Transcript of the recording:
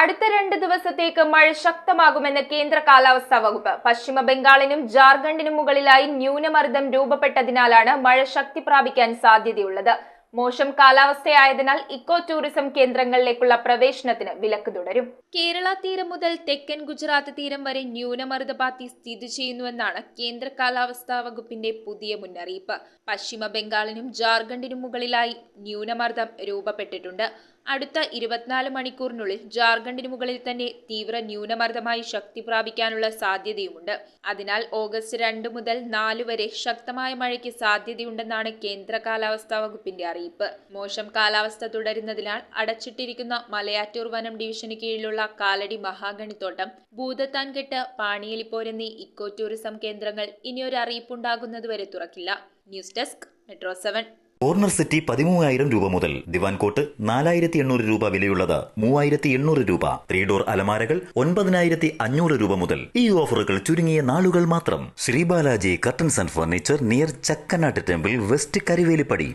അടുത്ത 2 ദിവസത്തേക്ക് മഴ ശക്തമാകുമെന്ന് കേന്ദ്ര കാലാവസ്ഥാ വകുപ്പ്. പശ്ചിമ ബംഗാളിനും ജാർഖണ്ഡിനും മുകളിലായി ന്യൂനമർദ്ദം രൂപപ്പെട്ടതിനാലാണ് മഴ ശക്തി പ്രാപിക്കാൻ സാധ്യതയുള്ളത്. മോശം കാലാവസ്ഥയായതിനാൽ ഇക്കോ ടൂറിസം കേന്ദ്രങ്ങളിലേക്കുള്ള പ്രവേശനത്തിന് വിലക്ക് തുടരും. കേരള തീരം മുതൽ തെക്കൻ ഗുജറാത്ത് തീരം വരെ ന്യൂനമർദ്ദപാത്തി സ്ഥിതി ചെയ്യുന്നുവെന്നാണ് കേന്ദ്ര കാലാവസ്ഥാ വകുപ്പിന്റെ പുതിയ മുന്നറിയിപ്പ്. പശ്ചിമ ബംഗാളിനും ജാർഖണ്ഡിനും മുകളിലായി ന്യൂനമർദ്ദം രൂപപ്പെട്ടിട്ടുണ്ട്. അടുത്ത 24 മണിക്കൂറിനുള്ളിൽ ജാർഖണ്ഡിന് മുകളിൽ തന്നെ തീവ്ര ന്യൂനമർദ്ദമായി ശക്തി പ്രാപിക്കാനുള്ള സാധ്യതയുമുണ്ട്. അതിനാൽ ഓഗസ്റ്റ് 2 മുതൽ 4 വരെ ശക്തമായ മഴയ്ക്ക് സാധ്യതയുണ്ടെന്നാണ് കേന്ദ്ര കാലാവസ്ഥാ വകുപ്പിന്റെ അറിയിപ്പ്. മോശം കാലാവസ്ഥ തുടരുന്നതിനാൽ അടച്ചിട്ടിരിക്കുന്ന മലയാറ്റൂർ വനം ഡിവിഷന് കീഴിലുള്ള കാലടി മഹാഗണിത്തോട്ടം, ഭൂതത്താൻകെട്ട്, പാണിയലിപ്പോർ എന്നീ ഇക്കോ ടൂറിസം കേന്ദ്രങ്ങൾ ഇനിയൊരു അറിയിപ്പുണ്ടാകുന്നതുവരെ തുറക്കില്ല. News desk, metro 7. Corner settee 13,000 രൂപ മുതൽ, ദിവാൻ കോട്ട് 4,800 രൂപ വിലയുള്ളത് 3,800 രൂപ, 3 ഡോർ അലമാരകൾ 9,500 രൂപ മുതൽ. ഈ ഓഫറുകൾ ചുരുങ്ങിയ നാളുകൾ മാത്രം. Shri Balaji curtains and furniture, near Chakkanat temple, west Karivelippady.